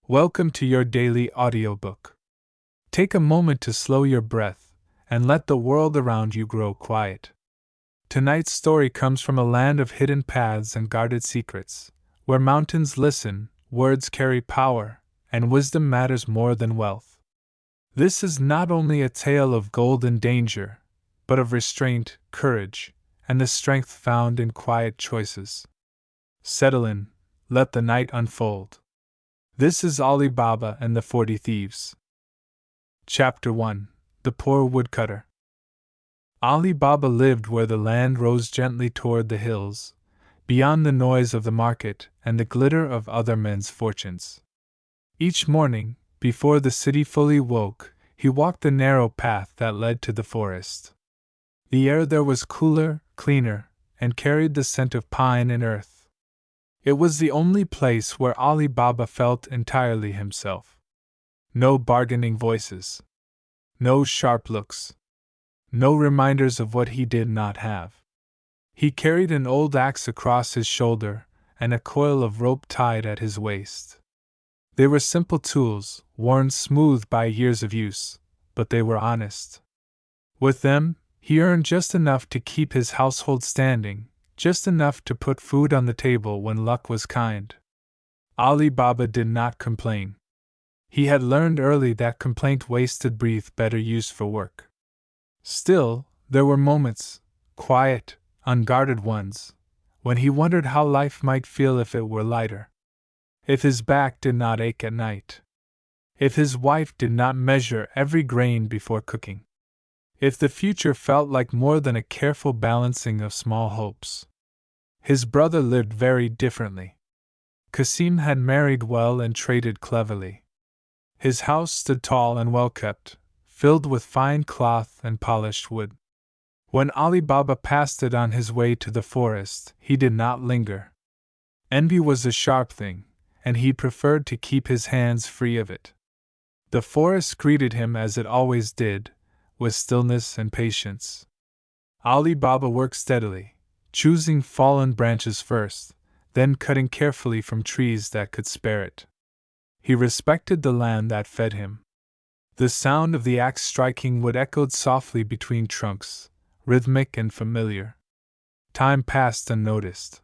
Welcome to your daily audiobook. Take a moment to slow your breath and let the world around you grow quiet. Tonight's story comes from a land of hidden paths and guarded secrets, where mountains listen, words carry power, and wisdom matters more than wealth. This is not only a tale of gold and danger, but of restraint, courage, and the strength found in quiet choices. Settle in, let the night unfold. This is Ali Baba and the 40 Thieves. Chapter 1: The Poor Woodcutter. Ali Baba lived where the land rose gently toward the hills, beyond the noise of the market and the glitter of other men's fortunes. Each morning, before the city fully woke, he walked the narrow path that led to the forest. The air there was cooler, cleaner, and carried the scent of pine and earth. It was the only place where Ali Baba felt entirely himself. No bargaining voices. No sharp looks. No reminders of what he did not have. He carried an old axe across his shoulder and a coil of rope tied at his waist. They were simple tools, worn smooth by years of use, but they were honest. With them, he earned just enough to keep his household standing, just enough to put food on the table when luck was kind. Ali Baba did not complain. He had learned early that complaint wasted breath better used for work. Still, there were moments, quiet, unguarded ones, when he wondered how life might feel if it were lighter. If his back did not ache at night. If his wife did not measure every grain before cooking. If the future felt like more than a careful balancing of small hopes. His brother lived very differently. Qasim had married well and traded cleverly. His house stood tall and well kept, filled with fine cloth and polished wood. When Ali Baba passed it on his way to the forest, he did not linger. Envy was a sharp thing, and he preferred to keep his hands free of it. The forest greeted him as it always did, with stillness and patience. Ali Baba worked steadily, choosing fallen branches first, then cutting carefully from trees that could spare it. He respected the land that fed him. The sound of the axe striking wood echoed softly between trunks, rhythmic and familiar. Time passed unnoticed.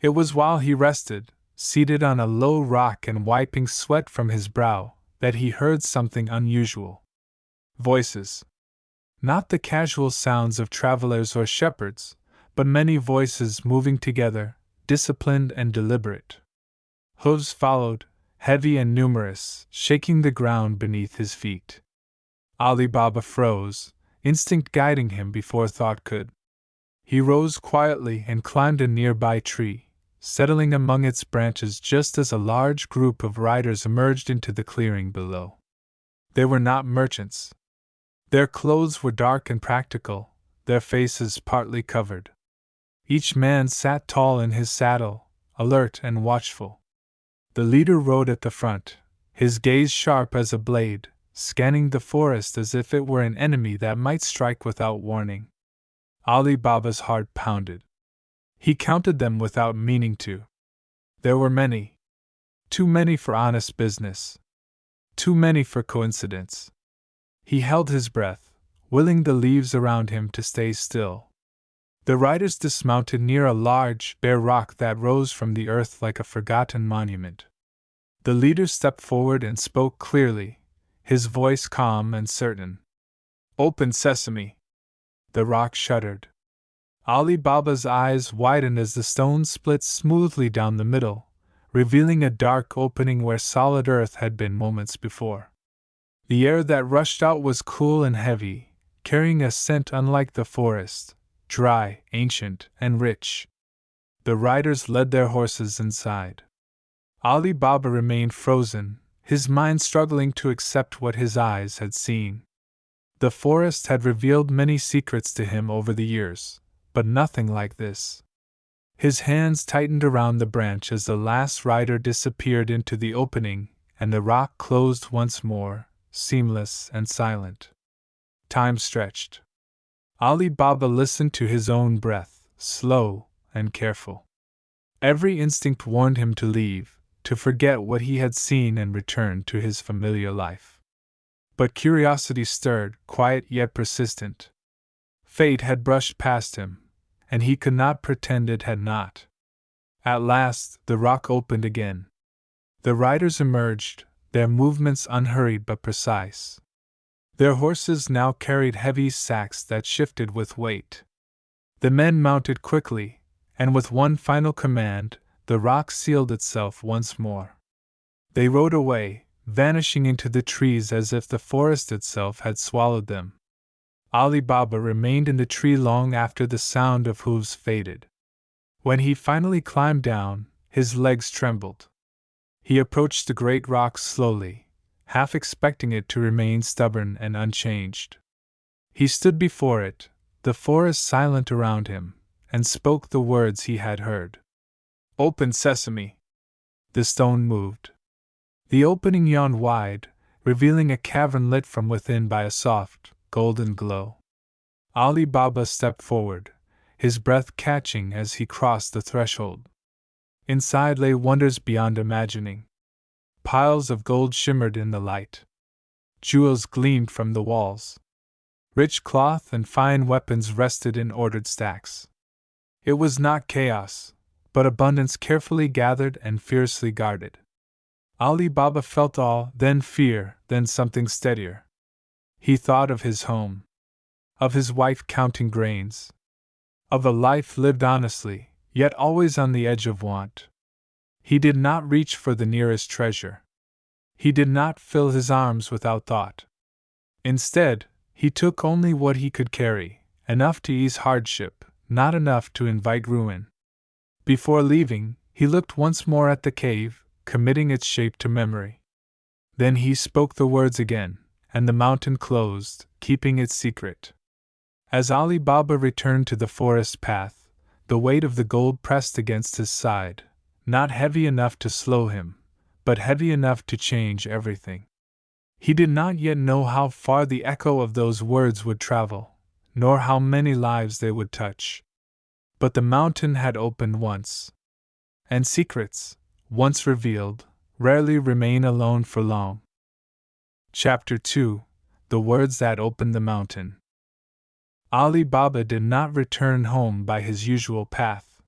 It was while he rested, seated on a low rock and wiping sweat from his brow, that he heard something unusual. Voices. Not the casual sounds of travelers or shepherds, but many voices moving together, disciplined and deliberate. Hooves followed, heavy and numerous, shaking the ground beneath his feet. Ali Baba froze, instinct guiding him before thought could. He rose quietly and climbed a nearby tree, settling among its branches just as a large group of riders emerged into the clearing below. They were not merchants. Their clothes were dark and practical, their faces partly covered. Each man sat tall in his saddle, alert and watchful. The leader rode at the front, his gaze sharp as a blade, scanning the forest as if it were an enemy that might strike without warning. Ali Baba's heart pounded. He counted them without meaning to. There were many. Too many for honest business. Too many for coincidence. He held his breath, willing the leaves around him to stay still. The riders dismounted near a large, bare rock that rose from the earth like a forgotten monument. The leader stepped forward and spoke clearly, his voice calm and certain. "Open sesame!" The rock shuddered. Ali Baba's eyes widened as the stone split smoothly down the middle, revealing a dark opening where solid earth had been moments before. The air that rushed out was cool and heavy, carrying a scent unlike the forest, dry, ancient, and rich. The riders led their horses inside. Ali Baba remained frozen, his mind struggling to accept what his eyes had seen. The forest had revealed many secrets to him over the years, but nothing like this. His hands tightened around the branch as the last rider disappeared into the opening, and the rock closed once more, seamless and silent. Time stretched. Ali Baba listened to his own breath, slow and careful. Every instinct warned him to leave, to forget what he had seen and return to his familiar life. But curiosity stirred, quiet yet persistent. Fate had brushed past him, and he could not pretend it had not. At last, the rock opened again. The riders emerged, their movements unhurried but precise. Their horses now carried heavy sacks that shifted with weight. The men mounted quickly, and with one final command, the rock sealed itself once more. They rode away, vanishing into the trees as if the forest itself had swallowed them. Ali Baba remained in the tree long after the sound of hooves faded. When he finally climbed down, his legs trembled. He approached the great rock slowly, half expecting it to remain stubborn and unchanged. He stood before it, the forest silent around him, and spoke the words he had heard. "Open sesame!" The stone moved. The opening yawned wide, revealing a cavern lit from within by a soft, golden glow. Ali Baba stepped forward, his breath catching as he crossed the threshold. Inside lay wonders beyond imagining. Piles of gold shimmered in the light. Jewels gleamed from the walls. Rich cloth and fine weapons rested in ordered stacks. It was not chaos, but abundance carefully gathered and fiercely guarded. Ali Baba felt awe, then fear, then something steadier. He thought of his home, of his wife counting grains, of a life lived honestly, yet always on the edge of want. He did not reach for the nearest treasure. He did not fill his arms without thought. Instead, he took only what he could carry, enough to ease hardship, not enough to invite ruin. Before leaving, he looked once more at the cave, committing its shape to memory. Then he spoke the words again, and the mountain closed, keeping its secret. As Ali Baba returned to the forest path, the weight of the gold pressed against his side, not heavy enough to slow him, but heavy enough to change everything. He did not yet know how far the echo of those words would travel, nor how many lives they would touch. But the mountain had opened once. And secrets, once revealed, rarely remain alone for long. Chapter 2: The Words That Opened the Mountain. Ali Baba did not return home by his usual path.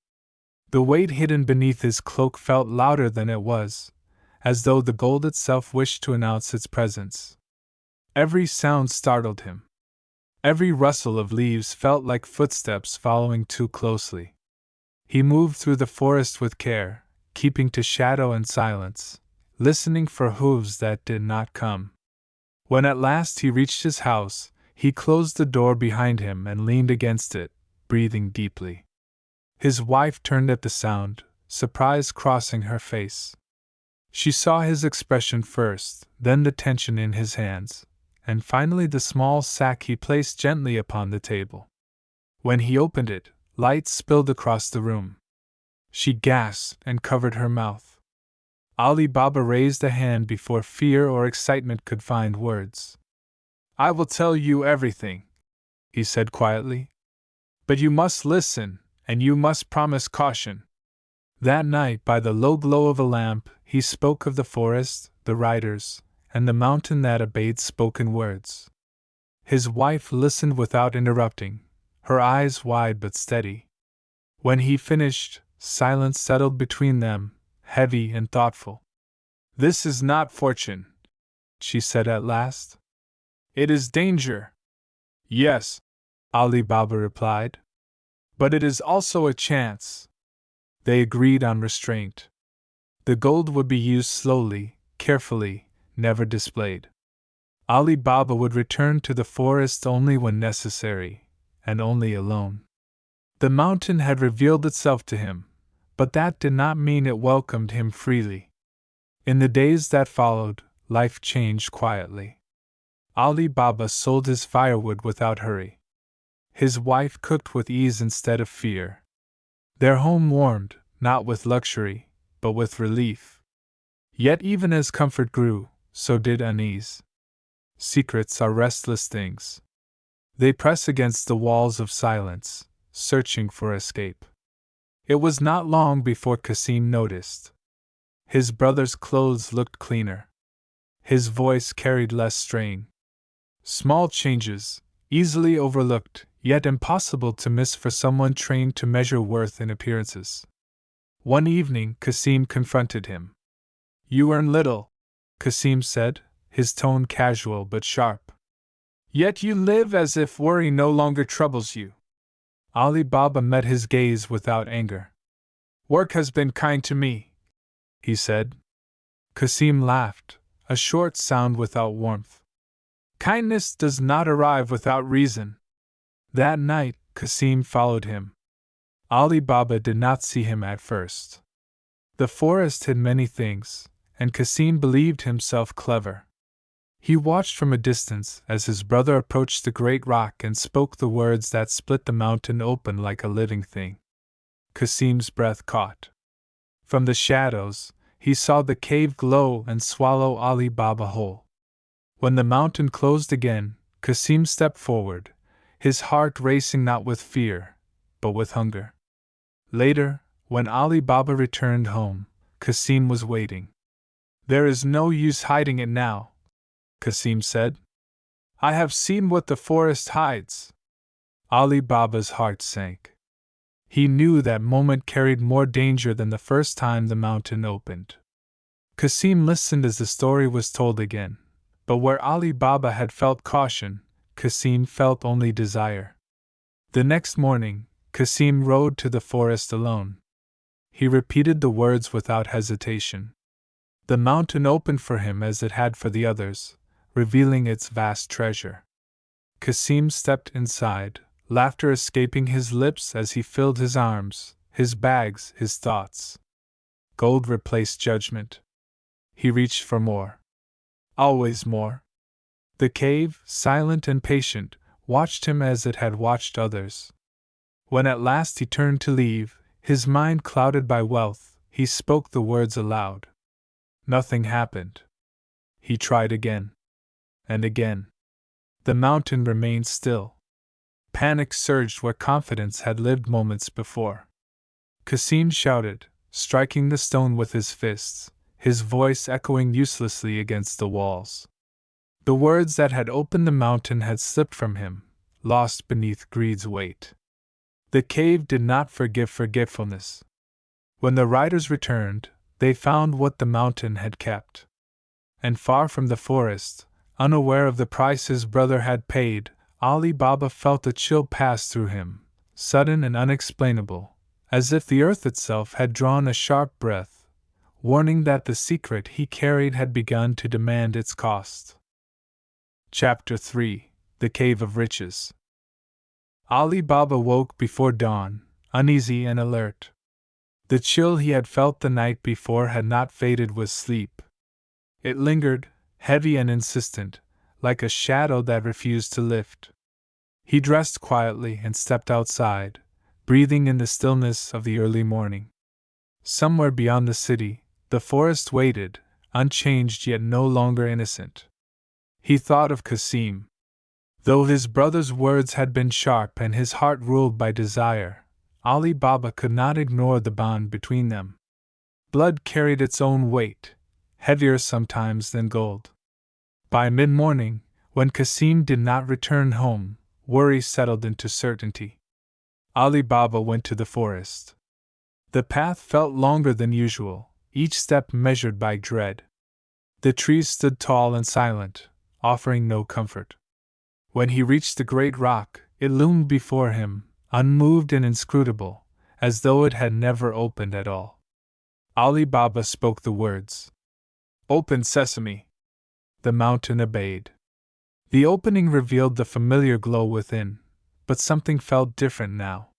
The weight hidden beneath his cloak felt louder than it was, as though the gold itself wished to announce its presence. Every sound startled him. Every rustle of leaves felt like footsteps following too closely. He moved through the forest with care, keeping to shadow and silence, listening for hooves that did not come. When at last he reached his house, he closed the door behind him and leaned against it, breathing deeply. His wife turned at the sound, surprise crossing her face. She saw his expression first, then the tension in his hands, and finally the small sack he placed gently upon the table. When he opened it, light spilled across the room. She gasped and covered her mouth. Ali Baba raised a hand before fear or excitement could find words. "I will tell you everything," he said quietly. "But you must listen, and you must promise caution." That night, by the low glow of a lamp, he spoke of the forest, the riders, and the mountain that obeyed spoken words. His wife listened without interrupting, her eyes wide but steady. When he finished, silence settled between them, heavy and thoughtful. "This is not fortune," she said at last. "It is danger." "Yes," Ali Baba replied. "But it is also a chance." They agreed on restraint. The gold would be used slowly, carefully, never displayed. Ali Baba would return to the forest only when necessary, and only alone. The mountain had revealed itself to him, but that did not mean it welcomed him freely. In the days that followed, life changed quietly. Ali Baba sold his firewood without hurry. His wife cooked with ease instead of fear. Their home warmed, not with luxury, but with relief. Yet even as comfort grew, so did unease. Secrets are restless things. They press against the walls of silence, searching for escape. It was not long before Kasim noticed. His brother's clothes looked cleaner. His voice carried less strain. Small changes, easily overlooked, yet impossible to miss for someone trained to measure worth in appearances. One evening, Kasim confronted him. "You earn little," Kasim said, his tone casual but sharp. "Yet you live as if worry no longer troubles you." Ali Baba met his gaze without anger. "Work has been kind to me," he said. Kasim laughed, a short sound without warmth. "Kindness does not arrive without reason." That night, Kasim followed him. Ali Baba did not see him at first. The forest hid many things, and Kasim believed himself clever. He watched from a distance as his brother approached the great rock and spoke the words that split the mountain open like a living thing. Kasim's breath caught. From the shadows, he saw the cave glow and swallow Ali Baba whole. When the mountain closed again, Kasim stepped forward, his heart racing not with fear, but with hunger. Later, when Ali Baba returned home, Kasim was waiting. "There is no use hiding it now," Kasim said. "I have seen what the forest hides." Ali Baba's heart sank. He knew that moment carried more danger than the first time the mountain opened. Kasim listened as the story was told again, but where Ali Baba had felt caution, Kasim felt only desire. The next morning, Kasim rode to the forest alone. He repeated the words without hesitation. The mountain opened for him as it had for the others, revealing its vast treasure. Kasim stepped inside, laughter escaping his lips as he filled his arms, his bags, his thoughts. Gold replaced judgment. He reached for more. Always more. The cave, silent and patient, watched him as it had watched others. When at last he turned to leave, his mind clouded by wealth, he spoke the words aloud. Nothing happened. He tried again. And again. The mountain remained still. Panic surged where confidence had lived moments before. Kasim shouted, striking the stone with his fists, his voice echoing uselessly against the walls. The words that had opened the mountain had slipped from him, lost beneath greed's weight. The cave did not forgive forgetfulness. When the riders returned, they found what the mountain had kept. And far from the forest, unaware of the price his brother had paid, Ali Baba felt a chill pass through him, sudden and unexplainable, as if the earth itself had drawn a sharp breath, warning that the secret he carried had begun to demand its cost. Chapter 3: The Cave of Riches. Ali Baba woke before dawn, uneasy and alert. The chill he had felt the night before had not faded with sleep. It lingered, heavy and insistent, like a shadow that refused to lift. He dressed quietly and stepped outside, breathing in the stillness of the early morning. Somewhere beyond the city, the forest waited, unchanged yet no longer innocent. He thought of Kasim. Though his brother's words had been sharp and his heart ruled by desire, Ali Baba could not ignore the bond between them. Blood carried its own weight, heavier sometimes than gold. By mid-morning, when Kasim did not return home, worry settled into certainty. Ali Baba went to the forest. The path felt longer than usual, each step measured by dread. The trees stood tall and silent, offering no comfort. When he reached the great rock, it loomed before him, unmoved and inscrutable, as though it had never opened at all. Ali Baba spoke the words. "Open, Sesame!" The mountain obeyed. The opening revealed the familiar glow within, but something felt different now.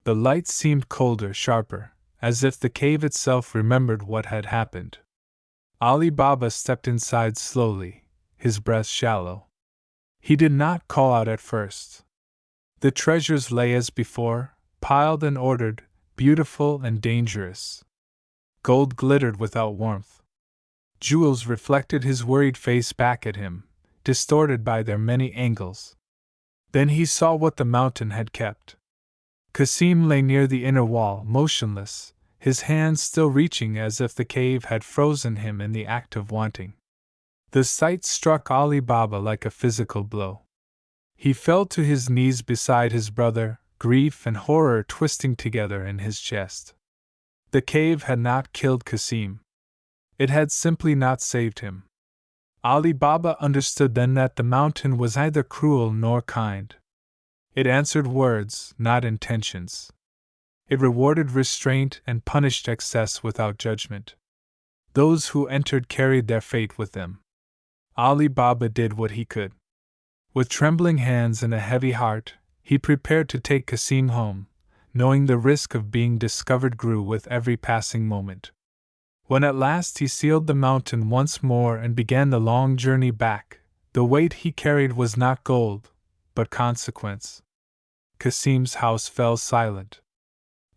The light seemed colder, sharper, as if the cave itself remembered what had happened. Ali Baba stepped inside slowly, his breath shallow. He did not call out at first. The treasures lay as before, piled and ordered, beautiful and dangerous. Gold glittered without warmth. Jewels reflected his worried face back at him, distorted by their many angles. Then he saw what the mountain had kept. Kasim lay near the inner wall, motionless, his hands still reaching as if the cave had frozen him in the act of wanting. The sight struck Ali Baba like a physical blow. He fell to his knees beside his brother, grief and horror twisting together in his chest. The cave had not killed Kasim. It had simply not saved him. Ali Baba understood then that the mountain was neither cruel nor kind. It answered words, not intentions. It rewarded restraint and punished excess without judgment. Those who entered carried their fate with them. Ali Baba did what he could. With trembling hands and a heavy heart, he prepared to take Kasim home, knowing the risk of being discovered grew with every passing moment. When at last he sealed the mountain once more and began the long journey back, the weight he carried was not gold, but consequence. Kasim's house fell silent.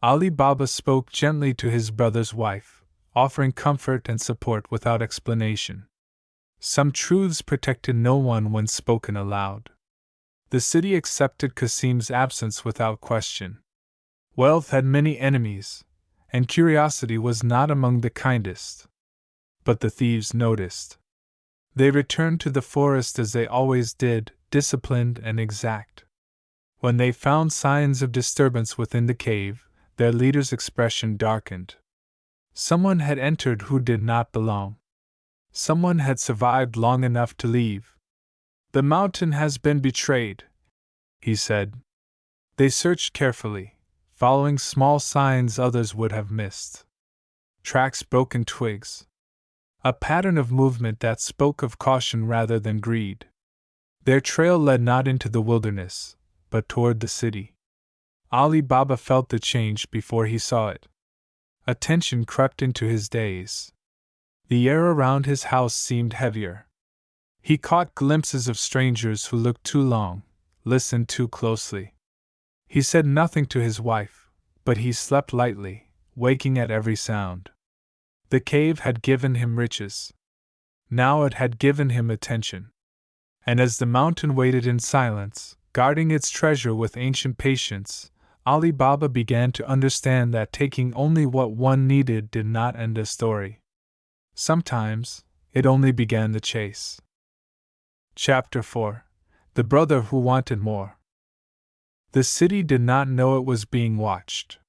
Ali Baba spoke gently to his brother's wife, offering comfort and support without explanation. Some truths protected no one when spoken aloud. The city accepted Kasim's absence without question. Wealth had many enemies, and curiosity was not among the kindest. But the thieves noticed. They returned to the forest as they always did, disciplined and exact. When they found signs of disturbance within the cave, their leader's expression darkened. Someone had entered who did not belong. Someone had survived long enough to leave. The mountain has been betrayed, he said. They searched carefully, following small signs others would have missed. Tracks, broken twigs. A pattern of movement that spoke of caution rather than greed. Their trail led not into the wilderness, but toward the city. Ali Baba felt the change before he saw it. A tension crept into his days. The air around his house seemed heavier. He caught glimpses of strangers who looked too long, listened too closely. He said nothing to his wife, but he slept lightly, waking at every sound. The cave had given him riches. Now it had given him attention. And as the mountain waited in silence, guarding its treasure with ancient patience, Ali Baba began to understand that taking only what one needed did not end a story. Sometimes, it only began the chase. Chapter 4. The Brother Who Wanted More. The city did not know it was being watched.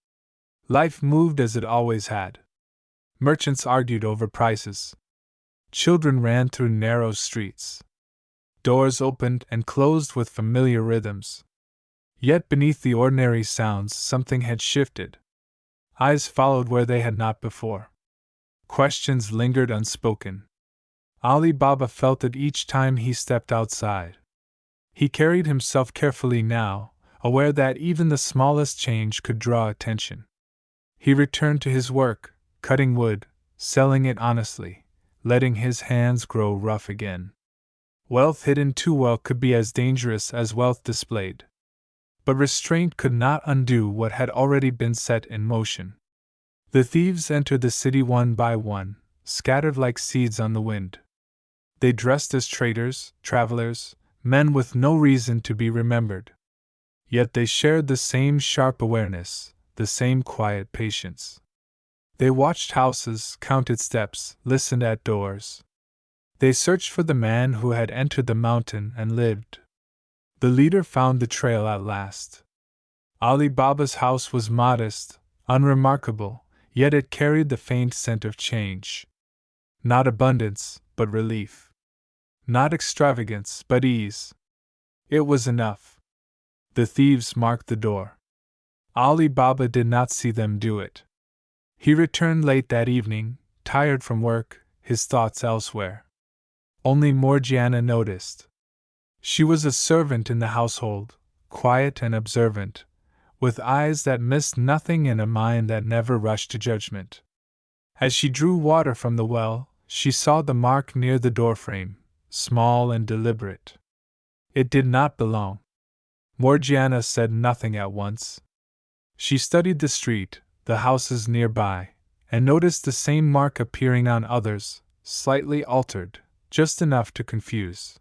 Life moved as it always had. Merchants argued over prices. Children ran through narrow streets. Doors opened and closed with familiar rhythms. Yet beneath the ordinary sounds something had shifted. Eyes followed where they had not before. Questions lingered unspoken. Ali Baba felt it each time he stepped outside. He carried himself carefully now, aware that even the smallest change could draw attention. He returned to his work, cutting wood, selling it honestly, letting his hands grow rough again. Wealth hidden too well could be as dangerous as wealth displayed. But restraint could not undo what had already been set in motion. The thieves entered the city one by one, scattered like seeds on the wind. They dressed as traders, travelers, men with no reason to be remembered. Yet they shared the same sharp awareness, the same quiet patience. They watched houses, counted steps, listened at doors. They searched for the man who had entered the mountain and lived. The leader found the trail at last. Ali Baba's house was modest, unremarkable, yet it carried the faint scent of change. Not abundance, but relief. Not extravagance, but ease. It was enough. The thieves marked the door. Ali Baba did not see them do it. He returned late that evening, tired from work, his thoughts elsewhere. Only Morgiana noticed. She was a servant in the household, quiet and observant, with eyes that missed nothing and a mind that never rushed to judgment. As she drew water from the well, she saw the mark near the doorframe, small and deliberate. It did not belong. Morgiana said nothing at once. She studied the street, the houses nearby, and noticed the same mark appearing on others, slightly altered, just enough to confuse.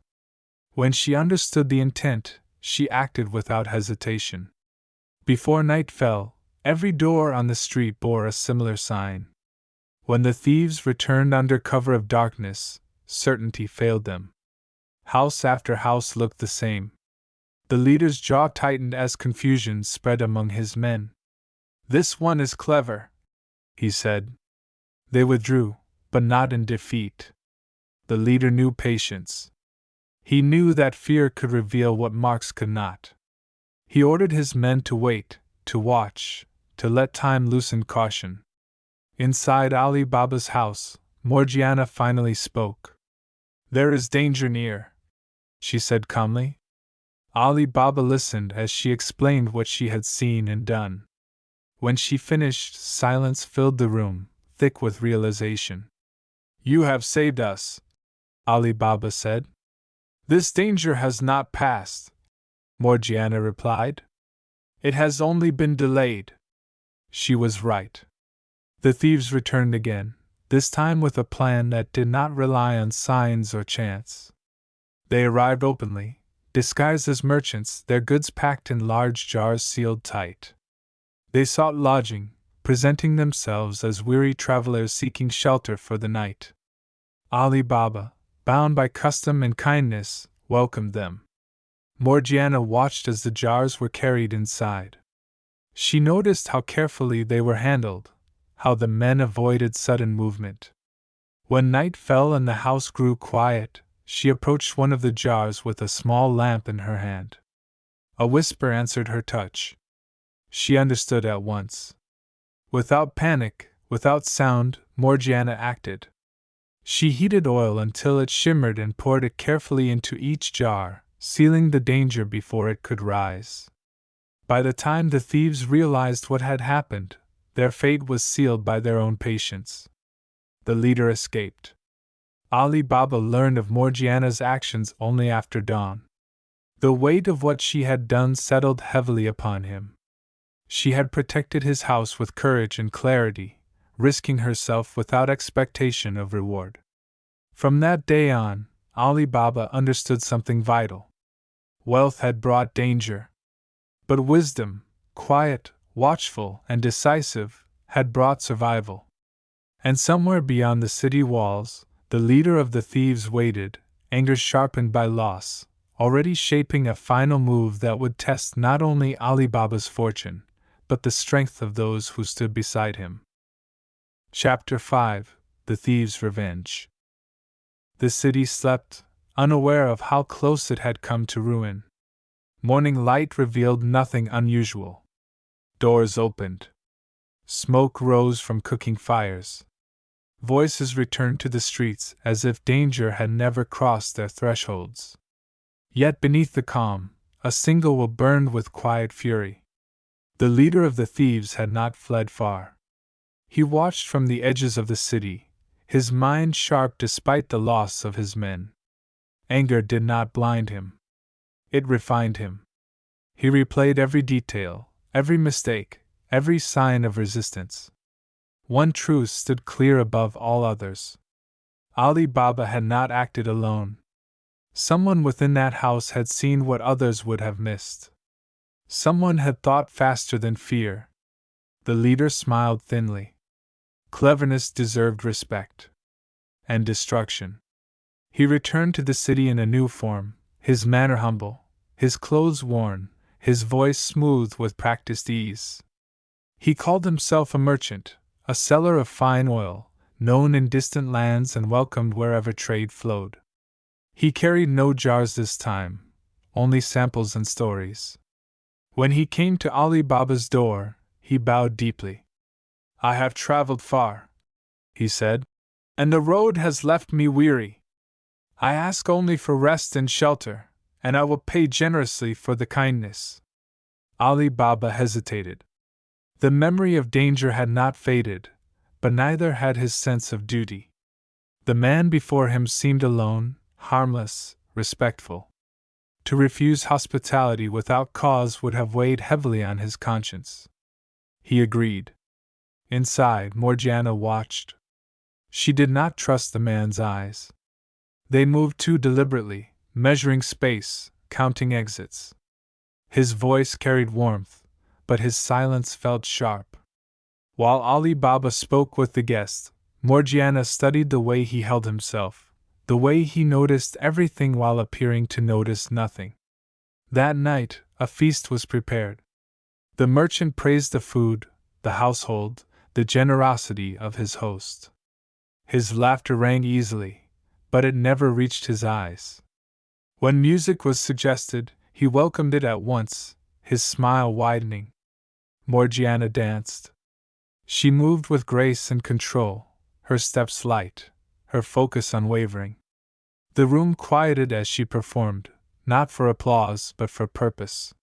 When she understood the intent, she acted without hesitation. Before night fell, Every door on the street bore a similar sign. When the thieves returned under cover of darkness, certainty failed them. House after house looked the same. The leader's jaw tightened as confusion spread among his men. "This one is clever," he said. They withdrew, but not in defeat. The leader knew patience. He knew that fear could reveal what marks could not. He ordered his men to wait, to watch, to let time loosen caution. Inside Ali Baba's house, Morgiana finally spoke. "There is danger near," she said calmly. Ali Baba listened as she explained what she had seen and done. When she finished, silence filled the room, thick with realization. "You have saved us," Ali Baba said. "This danger has not passed," Morgiana replied. "It has only been delayed." She was right. The thieves returned again, this time with a plan that did not rely on signs or chance. They arrived openly, disguised as merchants, their goods packed in large jars sealed tight. They sought lodging, presenting themselves as weary travelers seeking shelter for the night. Ali Baba, bound by custom and kindness, welcomed them. Morgiana watched as the jars were carried inside. She noticed how carefully they were handled, how the men avoided sudden movement. When night fell and the house grew quiet, she approached one of the jars with a small lamp in her hand. A whisper answered her touch. She understood at once. Without panic, without sound, Morgiana acted. She heated oil until it shimmered and poured it carefully into each jar, sealing the danger before it could rise. By the time the thieves realized what had happened, their fate was sealed by their own patience. The leader escaped. Ali Baba learned of Morgiana's actions only after dawn. The weight of what she had done settled heavily upon him. She had protected his house with courage and clarity, risking herself without expectation of reward. From that day on, Ali Baba understood something vital. Wealth had brought danger. But wisdom, quiet, watchful, and decisive, had brought survival. And somewhere beyond the city walls, the leader of the thieves waited, anger sharpened by loss, already shaping a final move that would test not only Ali Baba's fortune, but the strength of those who stood beside him. Chapter 5: The Thieves' Revenge. The city slept, unaware of how close it had come to ruin. Morning light revealed nothing unusual. Doors opened. Smoke rose from cooking fires. Voices returned to the streets as if danger had never crossed their thresholds. Yet beneath the calm, a single will burned with quiet fury. The leader of the thieves had not fled far. He watched from the edges of the city, his mind sharp despite the loss of his men. Anger did not blind him. It refined him. He replayed every detail, every mistake, every sign of resistance. One truth stood clear above all others. Ali Baba had not acted alone. Someone within that house had seen what others would have missed. Someone had thought faster than fear. The leader smiled thinly. Cleverness deserved respect. And destruction. He returned to the city in a new form, his manner humble, his clothes worn, his voice smooth with practiced ease. He called himself a merchant, a seller of fine oil, known in distant lands and welcomed wherever trade flowed. He carried no jars this time, only samples and stories. When he came to Ali Baba's door, he bowed deeply. "I have traveled far," he said, "and the road has left me weary. I ask only for rest and shelter, and I will pay generously for the kindness." Ali Baba hesitated. The memory of danger had not faded, but neither had his sense of duty. The man before him seemed alone, harmless, respectful. To refuse hospitality without cause would have weighed heavily on his conscience. He agreed. Inside, Morgiana watched. She did not trust the man's eyes. They moved too deliberately, measuring space, counting exits. His voice carried warmth, but his silence felt sharp. While Ali Baba spoke with the guest, Morgiana studied the way he held himself, the way he noticed everything while appearing to notice nothing. That night, a feast was prepared. The merchant praised the food, the household, the generosity of his host. His laughter rang easily, but it never reached his eyes. When music was suggested, he welcomed it at once, his smile widening. Morgiana danced. She moved with grace and control, her steps light, her focus unwavering. The room quieted as she performed, not for applause but for purpose.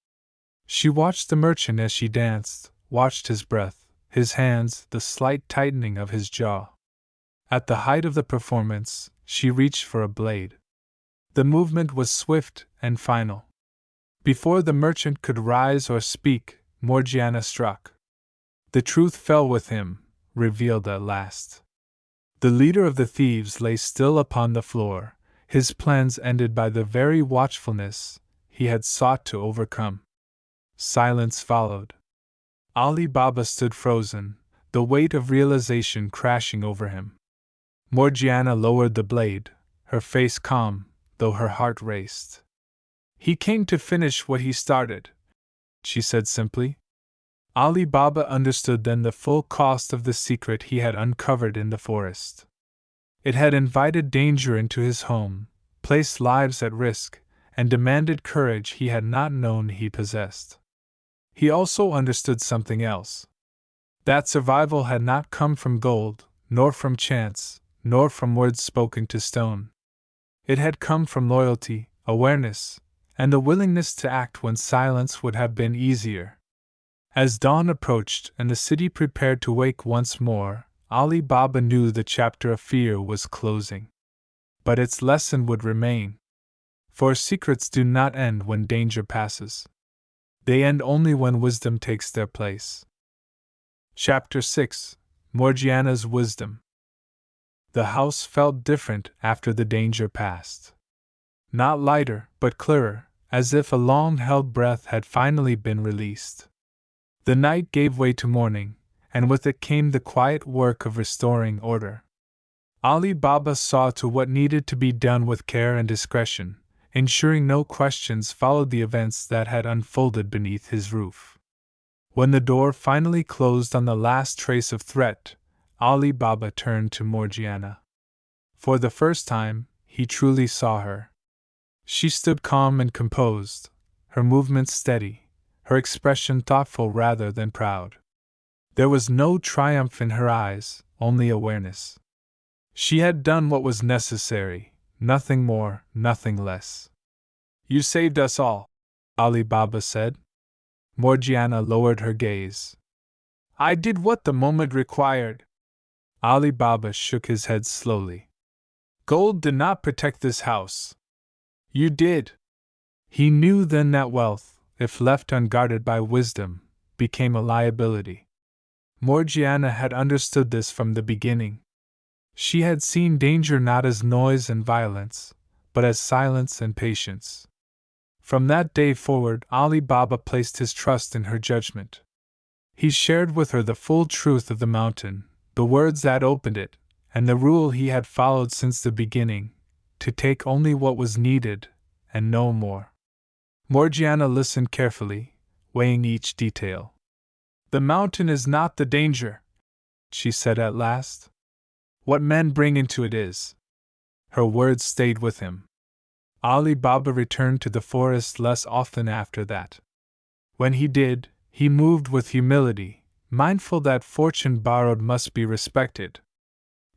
She watched the merchant as she danced, watched his breath, his hands, the slight tightening of his jaw. At the height of the performance, she reached for a blade. The movement was swift and final. Before the merchant could rise or speak, Morgiana struck. The truth fell with him, revealed at last. The leader of the thieves lay still upon the floor, his plans ended by the very watchfulness he had sought to overcome. Silence followed. Ali Baba stood frozen, the weight of realization crashing over him. Morgiana lowered the blade, her face calm, though her heart raced. "He came to finish what he started," she said simply. Ali Baba understood then the full cost of the secret he had uncovered in the forest. It had invited danger into his home, placed lives at risk, and demanded courage he had not known he possessed. He also understood something else. That survival had not come from gold, nor from chance, nor from words spoken to stone. It had come from loyalty, awareness, and the willingness to act when silence would have been easier. As dawn approached and the city prepared to wake once more, Ali Baba knew the chapter of fear was closing. But its lesson would remain. For secrets do not end when danger passes. They end only when wisdom takes their place. Chapter 6: Morgiana's Wisdom. The house felt different after the danger passed. Not lighter, but clearer, as if a long-held breath had finally been released. The night gave way to morning, and with it came the quiet work of restoring order. Ali Baba saw to what needed to be done with care and discretion, ensuring no questions followed the events that had unfolded beneath his roof. When the door finally closed on the last trace of threat, Ali Baba turned to Morgiana. For the first time, he truly saw her. She stood calm and composed, her movements steady, her expression thoughtful rather than proud. There was no triumph in her eyes, only awareness. She had done what was necessary, nothing more, nothing less. "You saved us all," Ali Baba said. Morgiana lowered her gaze. "I did what the moment required." Ali Baba shook his head slowly. "Gold did not protect this house. You did." He knew then that wealth, if left unguarded by wisdom, became a liability. Morgiana had understood this from the beginning. She had seen danger not as noise and violence, but as silence and patience. From that day forward, Ali Baba placed his trust in her judgment. He shared with her the full truth of the mountain, the words that opened it, and the rule he had followed since the beginning, to take only what was needed, and no more. Morgiana listened carefully, weighing each detail. "The mountain is not the danger," she said at last. "What men bring into it is." Her words stayed with him. Ali Baba returned to the forest less often after that. When he did, he moved with humility, mindful that fortune borrowed must be respected.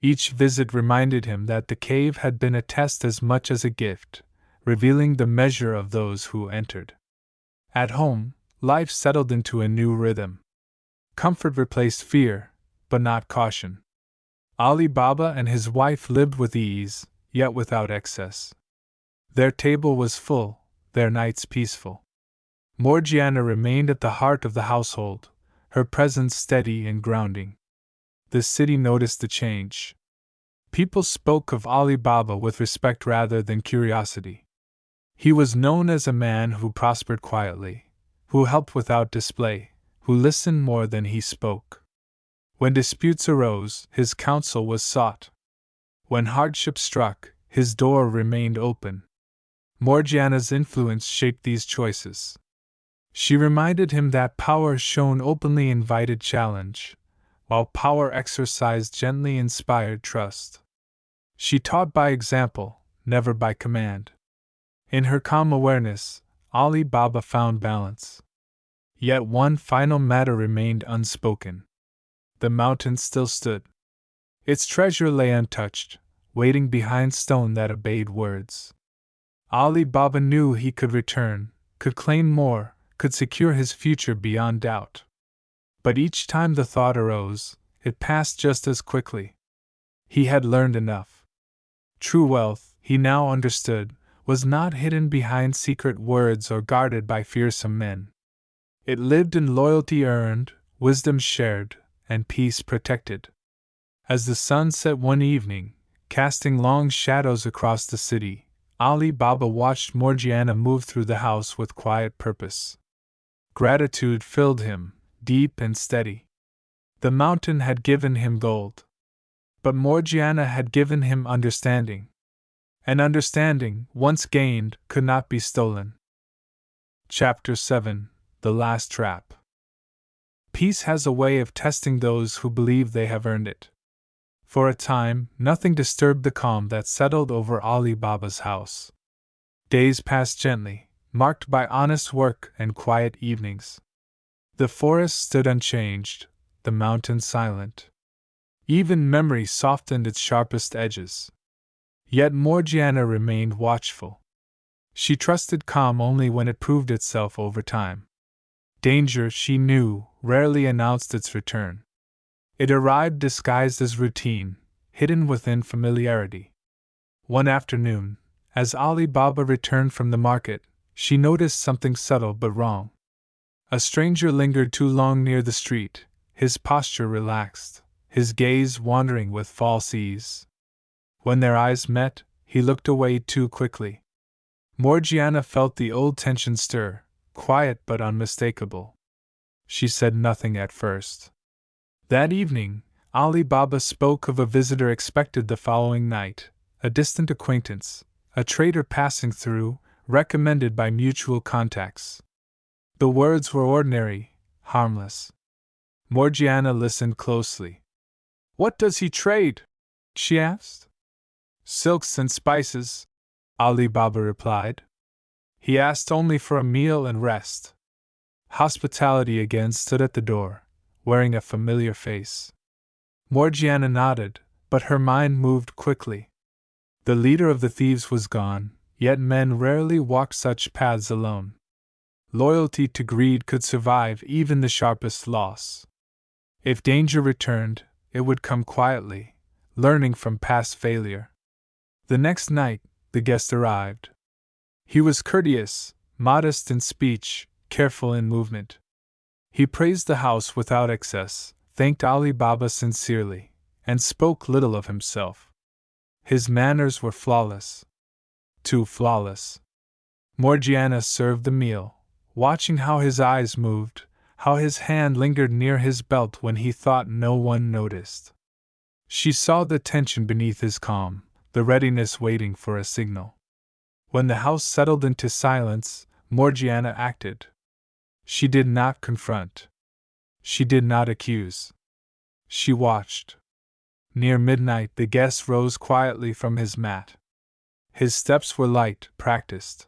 Each visit reminded him that the cave had been a test as much as a gift, revealing the measure of those who entered. At home, life settled into a new rhythm. Comfort replaced fear, but not caution. Ali Baba and his wife lived with ease, yet without excess. Their table was full, their nights peaceful. Morgiana remained at the heart of the household, her presence steady and grounding. The city noticed the change. People spoke of Ali Baba with respect rather than curiosity. He was known as a man who prospered quietly, who helped without display, who listened more than he spoke. When disputes arose, his counsel was sought. When hardship struck, his door remained open. Morgiana's influence shaped these choices. She reminded him that power shown openly invited challenge, while power exercised gently inspired trust. She taught by example, never by command. In her calm awareness, Ali Baba found balance. Yet one final matter remained unspoken. The mountain still stood. Its treasure lay untouched, waiting behind stone that obeyed words. Ali Baba knew he could return, could claim more, could secure his future beyond doubt. But each time the thought arose, it passed just as quickly. He had learned enough. True wealth, he now understood, was not hidden behind secret words or guarded by fearsome men. It lived in loyalty earned, wisdom shared, and peace protected. As the sun set one evening, casting long shadows across the city, Ali Baba watched Morgiana move through the house with quiet purpose. Gratitude filled him, deep and steady. The mountain had given him gold. But Morgiana had given him understanding. And understanding, once gained, could not be stolen. Chapter 7: The Last Trap. Peace has a way of testing those who believe they have earned it. For a time, nothing disturbed the calm that settled over Ali Baba's house. Days passed gently, marked by honest work and quiet evenings. The forest stood unchanged, the mountain silent. Even memory softened its sharpest edges. Yet Morgiana remained watchful. She trusted calm only when it proved itself over time. Danger, she knew, rarely announced its return. It arrived disguised as routine, hidden within familiarity. One afternoon, as Ali Baba returned from the market, she noticed something subtle but wrong. A stranger lingered too long near the street, his posture relaxed, his gaze wandering with false ease. When their eyes met, he looked away too quickly. Morgiana felt the old tension stir, quiet but unmistakable. She said nothing at first. That evening, Ali Baba spoke of a visitor expected the following night, a distant acquaintance, a trader passing through, recommended by mutual contacts. The words were ordinary, harmless. Morgiana listened closely. "What does he trade?" she asked. "Silks and spices," Ali Baba replied. "He asked only for a meal and rest." Hospitality again stood at the door, wearing a familiar face. Morgiana nodded, but her mind moved quickly. The leader of the thieves was gone, yet men rarely walked such paths alone. Loyalty to greed could survive even the sharpest loss. If danger returned, it would come quietly, learning from past failure. The next night, the guest arrived. He was courteous, modest in speech, careful in movement. He praised the house without excess, thanked Ali Baba sincerely, and spoke little of himself. His manners were flawless. Too flawless. Morgiana served the meal, watching how his eyes moved, how his hand lingered near his belt when he thought no one noticed. She saw the tension beneath his calm, the readiness waiting for a signal. When the house settled into silence, Morgiana acted. She did not confront. She did not accuse. She watched. Near midnight, the guest rose quietly from his mat. His steps were light, practiced.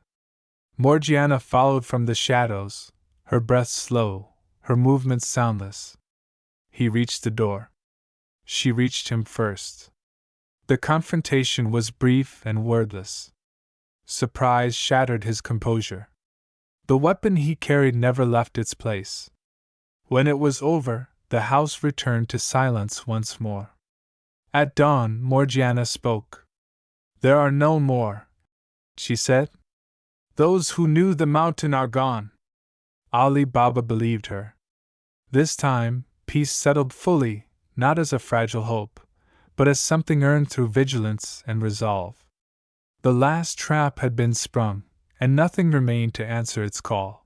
Morgiana followed from the shadows, her breath slow, her movements soundless. He reached the door. She reached him first. The confrontation was brief and wordless. Surprise shattered his composure. The weapon he carried never left its place. When it was over, the house returned to silence once more. At dawn, Morgiana spoke. "There are no more," she said. "Those who knew the mountain are gone." Ali Baba believed her. This time, peace settled fully, not as a fragile hope, but as something earned through vigilance and resolve. The last trap had been sprung, and nothing remained to answer its call.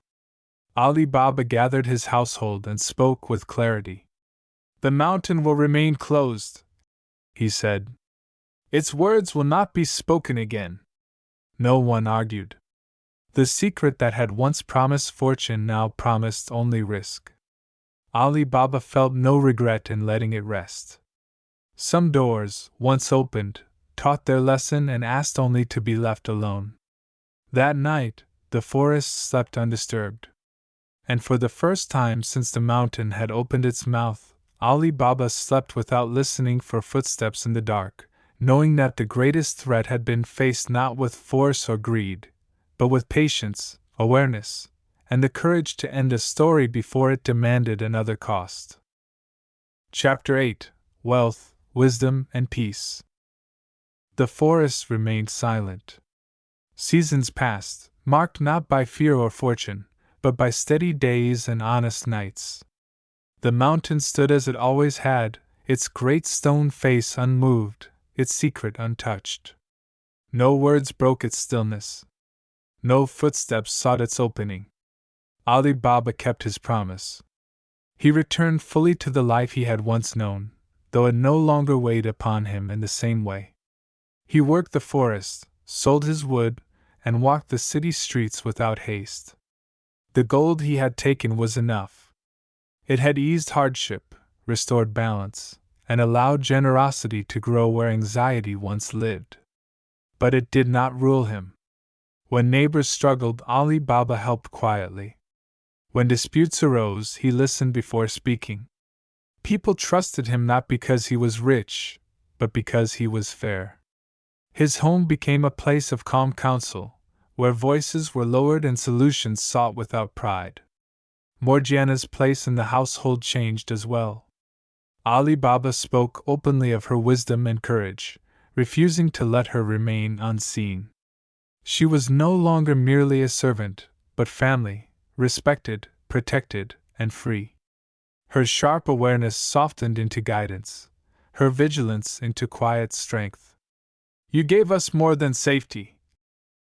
Ali Baba gathered his household and spoke with clarity. "The mountain will remain closed," he said. "Its words will not be spoken again." No one argued. The secret that had once promised fortune now promised only risk. Ali Baba felt no regret in letting it rest. Some doors, once opened, taught their lesson and asked only to be left alone. That night, the forest slept undisturbed. And for the first time since the mountain had opened its mouth, Ali Baba slept without listening for footsteps in the dark, knowing that the greatest threat had been faced not with force or greed, but with patience, awareness, and the courage to end a story before it demanded another cost. Chapter 8: Wealth, Wisdom, and Peace. The forest remained silent. Seasons passed, marked not by fear or fortune, but by steady days and honest nights. The mountain stood as it always had, its great stone face unmoved, its secret untouched. No words broke its stillness. No footsteps sought its opening. Ali Baba kept his promise. He returned fully to the life he had once known, though it no longer weighed upon him in the same way. He worked the forest, sold his wood, and walked the city streets without haste. The gold he had taken was enough. It had eased hardship, restored balance, and allowed generosity to grow where anxiety once lived. But it did not rule him. When neighbors struggled, Ali Baba helped quietly. When disputes arose, he listened before speaking. People trusted him not because he was rich, but because he was fair. His home became a place of calm counsel, where voices were lowered and solutions sought without pride. Morgiana's place in the household changed as well. Ali Baba spoke openly of her wisdom and courage, refusing to let her remain unseen. She was no longer merely a servant, but family, respected, protected, and free. Her sharp awareness softened into guidance, her vigilance into quiet strength. "You gave us more than safety,"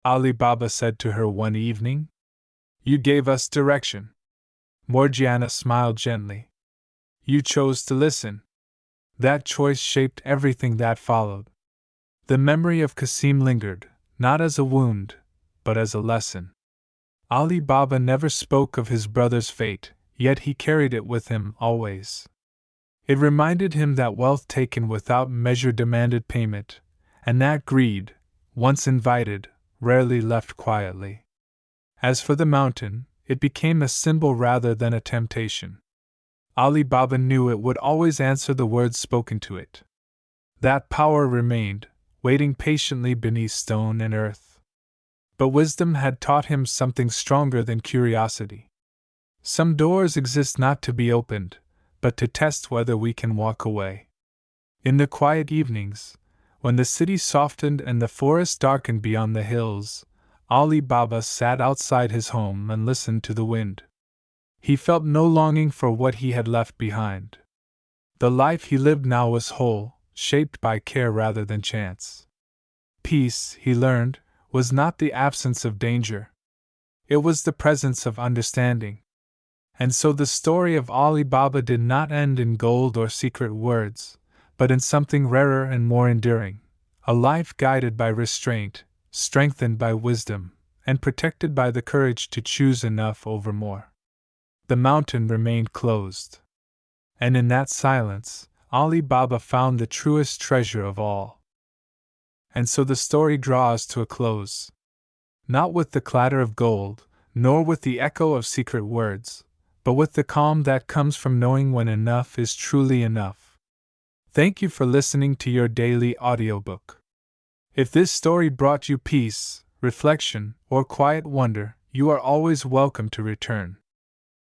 Ali Baba said to her one evening. "You gave us direction." Morgiana smiled gently. "You chose to listen." That choice shaped everything that followed. The memory of Qasim lingered, not as a wound, but as a lesson. Ali Baba never spoke of his brother's fate, yet he carried it with him always. It reminded him that wealth taken without measure demanded payment, and that greed, once invited, rarely left quietly. As for the mountain, it became a symbol rather than a temptation. Ali Baba knew it would always answer the words spoken to it. That power remained, waiting patiently beneath stone and earth. But wisdom had taught him something stronger than curiosity. Some doors exist not to be opened, but to test whether we can walk away. In the quiet evenings, when the city softened and the forest darkened beyond the hills, Ali Baba sat outside his home and listened to the wind. He felt no longing for what he had left behind. The life he lived now was whole, shaped by care rather than chance. Peace, he learned, was not the absence of danger. It was the presence of understanding. And so the story of Ali Baba did not end in gold or secret words, but in something rarer and more enduring, a life guided by restraint, strengthened by wisdom, and protected by the courage to choose enough over more. The mountain remained closed. And in that silence, Ali Baba found the truest treasure of all. And so the story draws to a close. Not with the clatter of gold, nor with the echo of secret words, but with the calm that comes from knowing when enough is truly enough. Thank you for listening to your daily audiobook. If this story brought you peace, reflection, or quiet wonder, you are always welcome to return.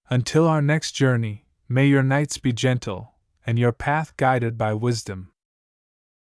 Until our next journey, may your nights be gentle, and your path guided by wisdom.